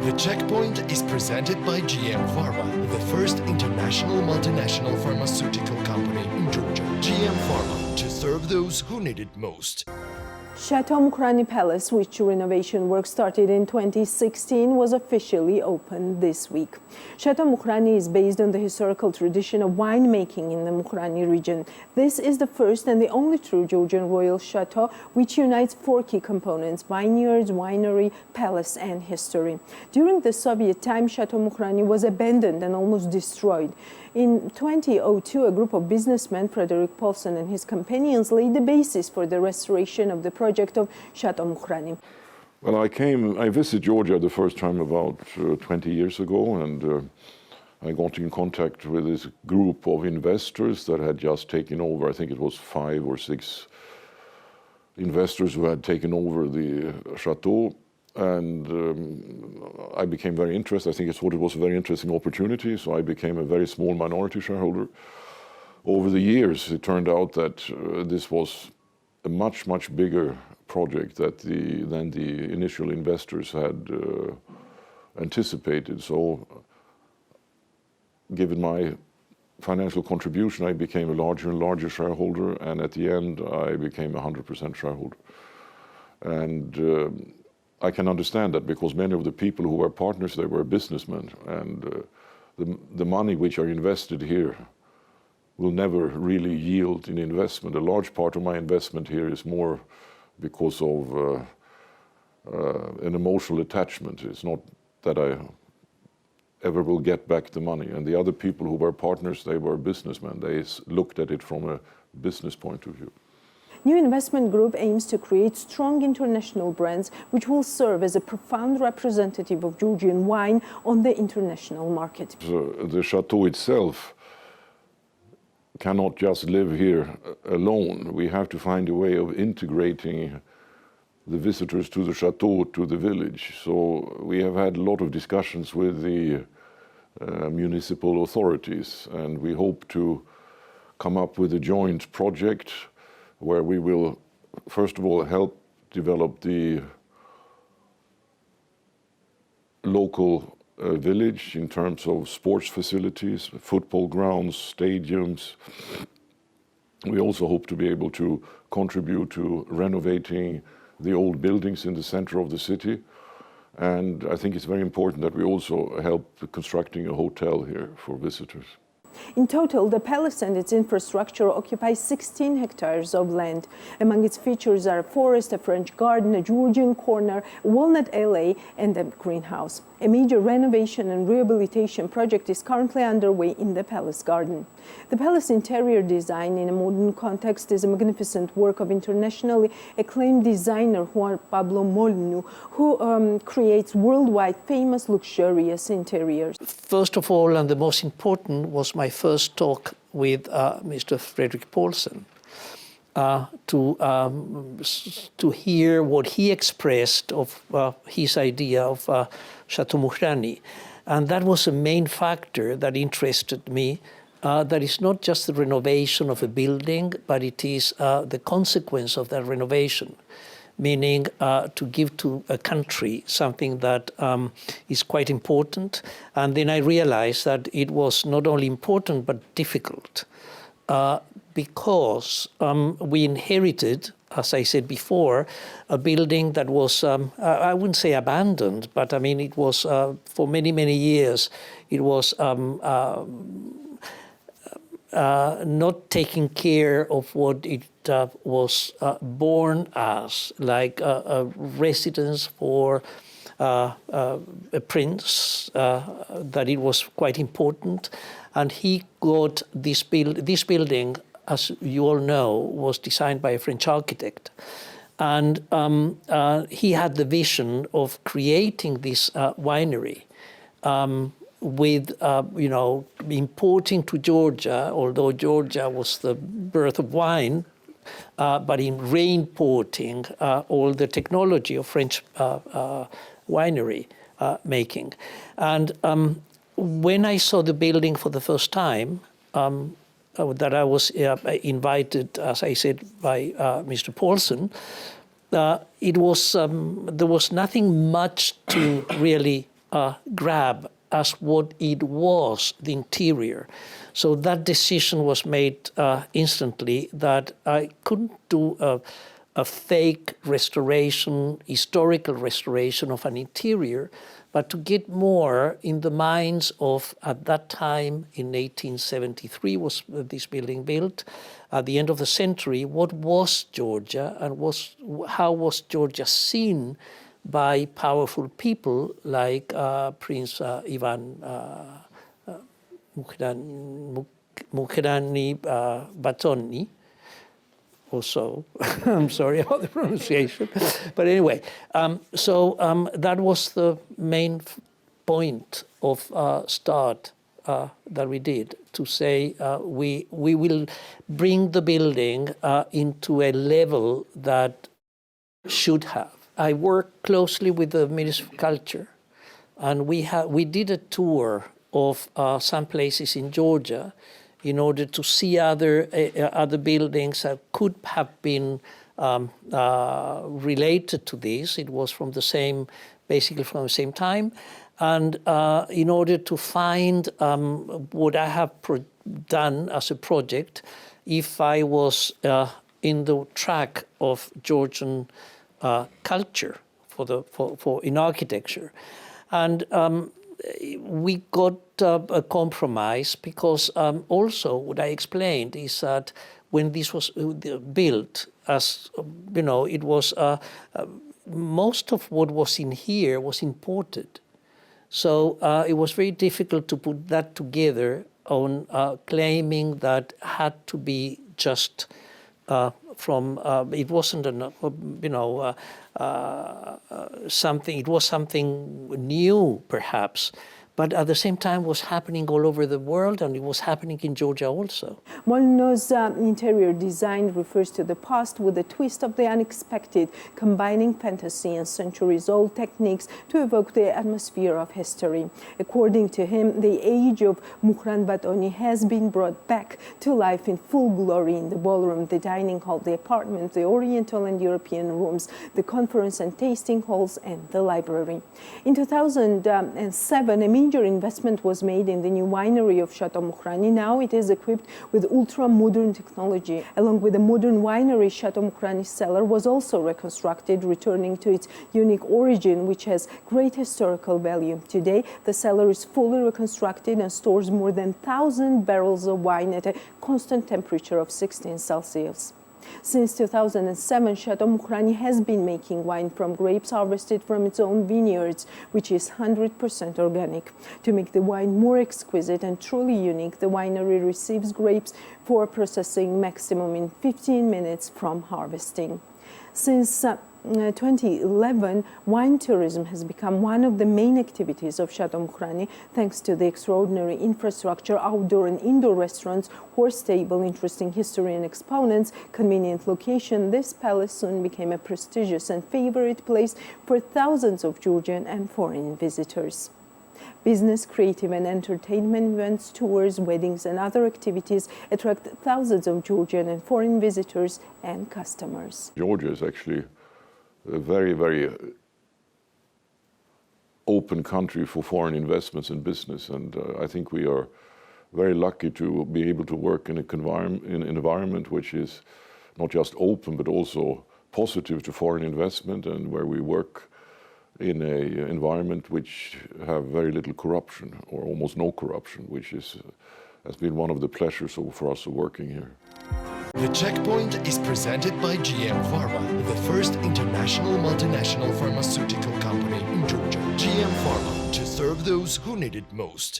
The Checkpoint is presented by GM Pharma, the first international multinational pharmaceutical company in Georgia. GM Pharma, to serve those who need it most. Château Mukhrani Palace, which renovation work started in 2016, was officially opened this week. Château Mukhrani is based on the historical tradition of winemaking in the Mukhrani region. This is the first and the only true Georgian royal chateau which unites four key components: vineyards, winery, palace and history. During the Soviet time, Château Mukhrani was abandoned and almost destroyed. In 2002, a group of businessmen, Frederik Paulsen and his companions, laid the basis for the restoration of the project of Château Mukhrani. Well, I visited Georgia the first time about 20 years ago, and I got in contact with this group of investors that had just taken over. I think it was 5 or 6 investors who had taken over the chateau. And I became very interested. I think I thought it was a very interesting opportunity, so I became a very small minority shareholder. Over the years, it turned out that this was a much, much bigger project than the initial investors had anticipated. So, given my financial contribution, I became a larger and larger shareholder, and at the end, I became a 100% shareholder. And I can understand that, because many of the people who were partners, they were businessmen, and the money which are invested here will never really yield in investment. A large part of my investment here is more because of an emotional attachment. It's not that I ever will get back the money. And the other people who were partners, they were businessmen. They looked at it from a business point of view. New investment group aims to create strong international brands which will serve as a profound representative of Georgian wine on the international market. The chateau itself cannot just live here alone. We have to find a way of integrating the visitors to the chateau to the village. So we have had a lot of discussions with the municipal authorities, and we hope to come up with a joint project where we will, first of all, help develop the local village in terms of sports facilities, football grounds, stadiums. We also hope to be able to contribute to renovating the old buildings in the center of the city. And I think it's very important that we also help constructing a hotel here for visitors. In total, the palace and its infrastructure occupy 16 hectares of land. Among its features are a forest, a French garden, a Georgian corner, a walnut alley, and a greenhouse. A major renovation and rehabilitation project is currently underway in the palace garden. The palace interior design in a modern context is a magnificent work of internationally acclaimed designer Juan Pablo Molnu, who creates worldwide famous luxurious interiors. First of all, and the most important, was my first talk with Mr. Frederik Paulsen to hear what he expressed of his idea of Château Mukhrani. And that was a main factor that interested me. That is not just the renovation of a building, but it is the consequence of that renovation, meaning to give to a country something that is quite important. And then I realized that it was not only important, but difficult, because we inherited, as I said before, a building that was, I wouldn't say abandoned, but I mean, it was, for many, many years, it was not taking care of what it was born as, like a residence for a prince, that it was quite important. And he got this building, as you all know, was designed by a French architect. And he had the vision of creating this winery, with, importing to Georgia, although Georgia was the birth of wine, but in re-importing all the technology of French winery making. And when I saw the building for the first time, that I was invited, as I said, by Mr. Paulsen, it was there was nothing much to really grab as what it was, the interior. So that decision was made instantly, that I couldn't do a fake restoration, historical restoration of an interior, but to get more in the minds of, at that time, in 1873 was this building built, at the end of the century, what was Georgia and how was Georgia seen by powerful people like Prince Ivan Mukhrani Batoni, also. I'm sorry about the pronunciation. But anyway, that was the main point of start that we did, to say we will bring the building into a level that should have. I worked closely with the Ministry of Culture, and we did a tour of some places in Georgia in order to see other buildings that could have been related to this. It was basically from the same time. And in order to find what I have done as a project, if I was in the track of Georgian culture in architecture. And we got a compromise because also what I explained is that when this was built, as you know, it was most of what was in here was imported. So it was very difficult to put that together on claiming that had to be just from, it wasn't something, it was something new perhaps, but at the same time was happening all over the world, and it was happening in Georgia also. Molyneux's interior design refers to the past with a twist of the unexpected, combining fantasy and centuries-old techniques to evoke the atmosphere of history. According to him, the age of Mukhrani Batoni has been brought back to life in full glory in the ballroom, the dining hall, the apartment, the Oriental and European rooms, the conference and tasting halls, and the library. In 2007, a major investment was made in the new winery of Château Mukhrani. Now it is equipped with ultra-modern technology. Along with the modern winery, Château Mukhrani cellar was also reconstructed, returning to its unique origin, which has great historical value. Today, the cellar is fully reconstructed and stores more than 1,000 barrels of wine at a constant temperature of 16 Celsius. Since 2007, Château Mukhrani has been making wine from grapes harvested from its own vineyards, which is 100% organic. To make the wine more exquisite and truly unique, the winery receives grapes for processing maximum in 15 minutes from harvesting. Since 2011, wine tourism has become one of the main activities of Château Mukhrani, thanks to the extraordinary infrastructure, outdoor and indoor restaurants, horse stable, interesting history and exponents, convenient location. This palace soon became a prestigious and favorite place for thousands of Georgian and foreign visitors. Business, creative and entertainment events, tours, weddings and other activities attract thousands of Georgian and foreign visitors and customers. Georgia is actually a very, very open country for foreign investments and business, and I think we are very lucky to be able to work in an environment which is not just open but also positive to foreign investment, and where we work in an environment which have very little corruption or almost no corruption, which has been one of the pleasures for us of working here. The Checkpoint is presented by GM Pharma, the first international multinational pharmaceutical company in Georgia. GM Pharma, to serve those who need it most.